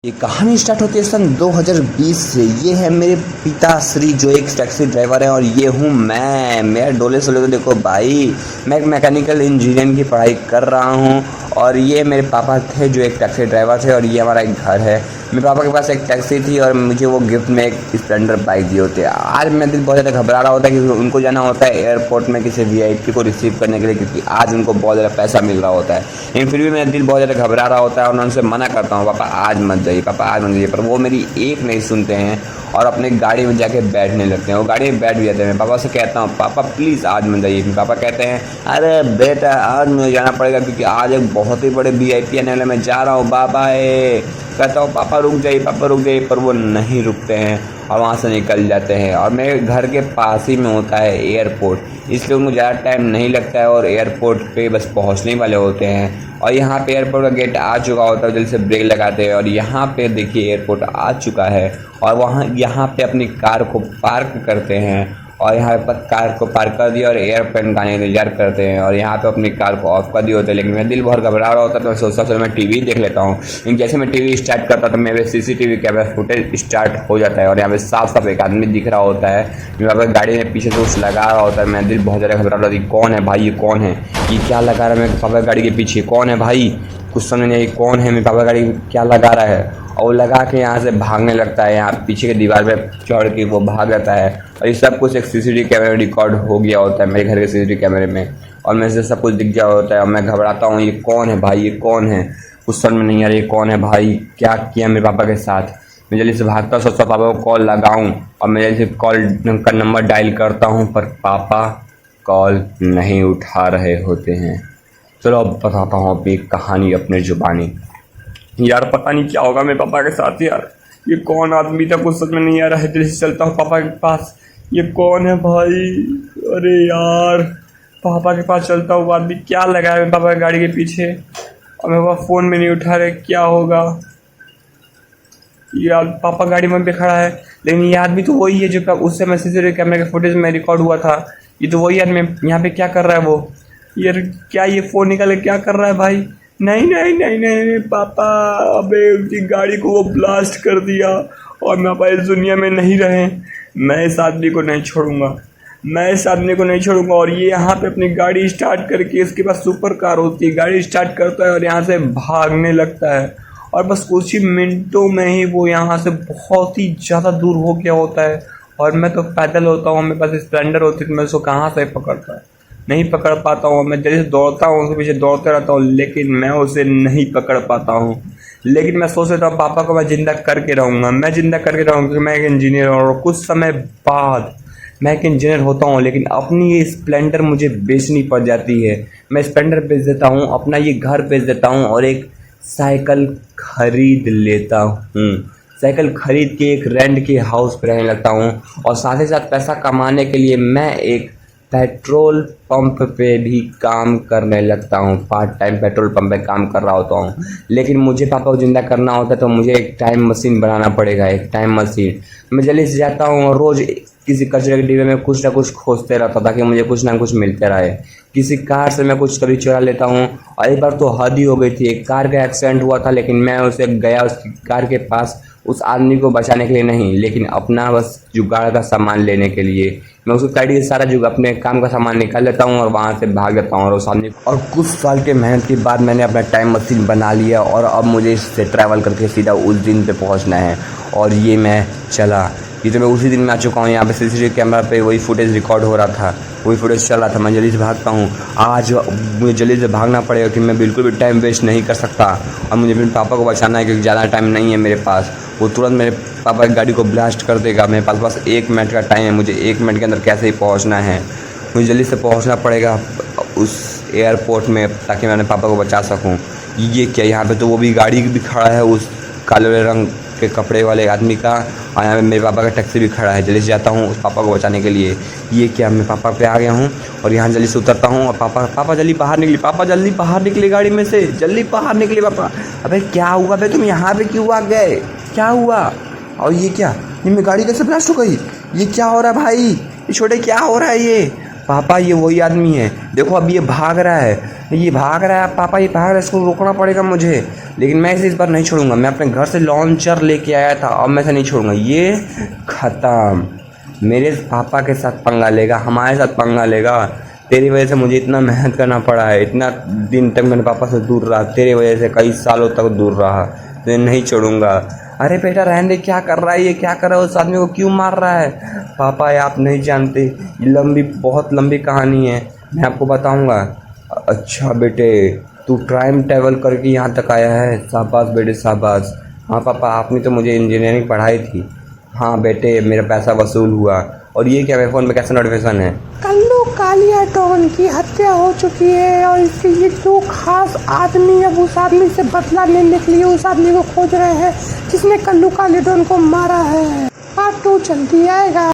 ये कहानी स्टार्ट होती है सन 2020 से। ये है मेरे पिताश्री जो एक टैक्सी ड्राइवर है और ये हूँ मैं। मेरा डोले सोले तो देखो भाई, मैं एक मैकेनिकल इंजीनियरिंग की पढ़ाई कर रहा हूँ और ये मेरे पापा थे जो एक टैक्सी ड्राइवर थे और ये हमारा एक घर है। मेरे पापा के पास एक टैक्सी थी और मुझे वो गिफ्ट में एक स्प्लेंडर बाइक दिए होते हैं। आज मेरा दिल बहुत ज़्यादा घबरा रहा होता है क्योंकि उनको जाना होता है एयरपोर्ट में किसी वीआईपी को रिसीव करने के लिए, क्योंकि आज उनको बहुत ज़्यादा पैसा मिल रहा होता है। लेकिन फिर भी मेरा दिल बहुत ज़्यादा घबरा रहा होता है और मैं उनसे मना करता हूँ, पापा आज मत जाइए, पापा आज मत जाइए, पर वो मेरी एक नहीं सुनते हैं और अपने गाड़ी में जाके बैठने लगते हैं। वो गाड़ी में बैठ भी जाते हैं। मैं पापा से कहता हूँ पापा प्लीज़ आज मत जाइए। पापा कहते हैं अरे बेटा आज मुझे जाना पड़ेगा क्योंकि आज एक बहुत ही बड़े वीआईपी आने वाले, मैं जा रहा हूँ बाबा है। कहता हूँ पापा रुक जाइए, पापा रुक जाइए, पर वो नहीं रुकते हैं और वहाँ से निकल जाते हैं। और मेरे घर के पास ही में होता है एयरपोर्ट, इसलिए उनको ज़्यादा टाइम नहीं लगता है और एयरपोर्ट पे बस पहुँचने वाले होते हैं। और यहाँ पे एयरपोर्ट का गेट आ चुका होता है, जल्दी से ब्रेक लगाते हैं और यहाँ पे देखिए एयरपोर्ट आ चुका है और यहाँ पे अपनी कार को पार्क करते हैं और यहाँ पर कार को पार्क कर दिया और एयरप्लेन का इंतजार करते हैं और यहाँ पे अपनी कार को ऑफ कर दिए होते हैं। लेकिन मेरा दिल बहुत घबरा रहा होता है तो मैं सोचता चलो मैं टीवी देख लेता हूँ। लेकिन जैसे मैं टीवी स्टार्ट करता तो मेरे सीसीटीवी कैमरा फुटेज स्टार्ट हो जाता है और यहाँ पे साफ साफ एक आदमी दिख रहा होता है जो यहाँ पर गाड़ी में पीछे से कुछ लगा रहा होता है। मेरा दिल बहुत ज़्यादा घबरा रहा होता है, कौन है भाई, ये कौन है, ये क्या लगा रहा है मेरे पापा गाड़ी के पीछे, कौन है भाई, कुछ समझ नहीं कौन है, मेरे पापा गाड़ी क्या लगा रहा है। और वो लगा के यहाँ से भागने लगता है, यहाँ पीछे के दीवार पे चढ़ के वो भाग जाता है और ये सब कुछ एक सीसीटीवी कैमरे में रिकॉर्ड हो गया होता है, मेरे घर के सीसीटीवी कैमरे में, और मेरे से सब कुछ दिख गया होता है। और मैं घबराता हूँ, ये कौन है भाई, ये कौन है, कुछ समझ में नहीं आ रहा ये कौन है भाई, क्या किया मेरे पापा के साथ। मैं जल्दी से भागता सोचता पापा को कॉल लगाऊँ और मैं जल्दी से कॉल का नंबर डायल करता हूँ, पर पापा कॉल नहीं उठा रहे होते हैं। चलो अब बताता हूँ अपनी कहानी अपने ज़ुबानी। यार पता नहीं क्या होगा मेरे पापा के साथ यार, ये कौन आदमी था कुछ समझ में नहीं आ रहा है। दिल्ली से चलता हूँ पापा के पास, ये कौन है भाई, अरे यार पापा के पास चलता हूँ, आदमी क्या लगा है मेरे पापा की गाड़ी के पीछे और मेरे पापा फ़ोन में नहीं उठा रहे, क्या होगा यार। पापा गाड़ी में भी खड़ा है लेकिन ये आदमी तो वही है जो उससे मैं सीसीटीवी कैमरे के फुटेज में रिकॉर्ड हुआ था। ये तो वही आदमी यहाँ पे क्या कर रहा है वो, यार क्या ये फ़ोन निकाले क्या कर रहा है भाई। नहीं नहीं नहीं नहीं पापा, अबे उसकी गाड़ी को वो ब्लास्ट कर दिया और मैं पापा इस दुनिया में नहीं रहे। मैं इस आदमी को नहीं छोड़ूंगा, मैं इस आदमी को नहीं छोड़ूंगा। और ये यहाँ पे अपनी गाड़ी स्टार्ट करके, इसके पास सुपर कार होती है, गाड़ी स्टार्ट करता है और यहाँ से भागने लगता है और बस कुछ ही मिनटों में ही वो यहाँ से बहुत ही ज़्यादा दूर हो गया होता है। और मैं तो पैदल होता हूँ, मेरे पास स्प्लेंडर होती तो मैं उसको कहाँ से पकड़ता है, नहीं पकड़ पाता हूँ। मैं जल्दी से दौड़ता हूँ, उसके पीछे दौड़ते रहता हूँ लेकिन मैं उसे नहीं पकड़ पाता हूँ। लेकिन मैं सोच रहा हूँ पापा को मैं ज़िंदा करके रहूँगा, मैं ज़िंदा करके रहूँगा क्योंकि मैं एक इंजीनियर हूँ। और कुछ समय बाद मैं एक इंजीनियर होता हूँ लेकिन अपनी ये स्प्लेंडर मुझे बेचनी पड़ जाती है। मैं स्प्लेंडर बेच देता हूँ, अपना ये घर बेच देता हूँ और एक साइकिल खरीद लेता हूँ। साइकिल खरीद के एक रेंट के हाउस पर रहने लगता हूँ और साथ ही साथ पैसा कमाने के लिए मैं एक पेट्रोल पंप पे भी काम करने लगता हूँ। पार्ट टाइम पेट्रोल पंप पे काम कर रहा होता हूँ। लेकिन मुझे पापा को ज़िंदा करना होता है तो मुझे एक टाइम मशीन बनाना पड़ेगा, एक टाइम मशीन। मैं जल्दी से जाता हूँ और रोज़ किसी कचरे के डिब्बे में कुछ ना कुछ खोजते रहता ताकि मुझे कुछ ना कुछ मिलते रहे। किसी कार से मैं कुछ कभी चुरा लेता हूँ और एक बार तो हद ही हो गई थी, एक कार का एक्सीडेंट हुआ था लेकिन मैं उसे गया उस कार के पास उस आदमी को बचाने के लिए नहीं, लेकिन अपना बस जुगाड़ का सामान लेने के लिए। मैं उसको गाड़ी से सारा अपने काम का सामान निकाल लेता हूँ और वहाँ से भाग जाता हूँ और उस आदमी और कुछ साल के मेहनत के बाद मैंने अपना टाइम मशीन बना लिया और अब मुझे इससे ट्रैवल करके सीधा उस दिन पे पहुँचना है। और ये मैं चला, ये तो मैं उसी दिन में आ चुका हूँ। यहाँ पे सीसीटीवी कैमरा पे वही फुटेज रिकॉर्ड हो रहा था, वही फुटेज चल रहा था। मैं जल्दी से भागता हूँ, आज मुझे जल्दी से भागना पड़ेगा कि मैं बिल्कुल भी टाइम वेस्ट नहीं कर सकता और मुझे अपने पापा को बचाना है क्योंकि ज़्यादा टाइम नहीं है मेरे पास। वो तुरंत मेरे पापा की गाड़ी को ब्लास्ट कर देगा। मेरे पास बस 1 मिनट का टाइम है, मुझे 1 मिनट के अंदर कैसे ही पहुँचना है। मुझे जल्दी से पहुँचना पड़ेगा उस एयरपोर्ट में ताकि मैं अपने पापा को बचा सकूँ। ये क्या, यहाँ पर तो वो भी गाड़ी भी खड़ा है उस काले रंग के कपड़े वाले आदमी का, और यहाँ पे मेरे पापा का टैक्सी भी खड़ा है। जल्दी से जाता हूँ उस पापा को बचाने के लिए। ये क्या, मैं पापा पे आ गया हूँ और यहाँ जल्दी से उतरता हूँ और पापा जल्दी बाहर निकली, पापा जल्दी बाहर निकले गाड़ी में से, जल्दी बाहर निकले पापा। अबे क्या हुआ भाई, तुम यहाँ पे क्यों आ गए, क्या हुआ। और ये क्या, ये मेरी गाड़ी कैसे ब्लास्ट हो गई, ये क्या हो रहा है भाई, ये छोटे क्या हो रहा है ये। पापा ये वही आदमी है, देखो अब ये भाग रहा है, ये भाग रहा है पापा, ये भाग रहा है, इसको रोकना पड़ेगा मुझे। लेकिन मैं इसे इस बार नहीं छोड़ूंगा। मैं अपने घर से लॉन्चर लेके आया था, अब मैं इसे नहीं छोड़ूंगा। ये ख़त्म। मेरे पापा के साथ पंगा लेगा, हमारे साथ पंगा लेगा। तेरी वजह से मुझे इतना मेहनत करना पड़ा है, इतना दिन तक मैंने पापा से दूर रहा, तेरी वजह से कई सालों तक दूर रहा। तो नहीं छोड़ूंगा। अरे बेटा रहने दे, क्या कर रहा है ये, क्या कर रहा है, उस आदमी को क्यों मार रहा है? पापा आप नहीं जानते, ये बहुत लंबी कहानी है, मैं आपको बताऊंगा। अच्छा बेटे, तू टाइम ट्रैवल करके यहाँ तक आया है, शाबाश बेटे शाबाश। हाँ पापा, आपने तो मुझे इंजीनियरिंग पढ़ाई थी। हाँ बेटे, मेरा पैसा वसूल हुआ। और ये क्या, मेरे फ़ोन में कैसा नोटिफिकेशन है? कल्लू कालिया डॉन की हत्या हो चुकी है और इसके ये दो खास आदमी अब उस आदमी से बदला लेने के लिए उस आदमी को खोज रहे हैं जिसने कल्लू कालिया डॉन को मारा है। पार्ट 2 जल्दी आएगा।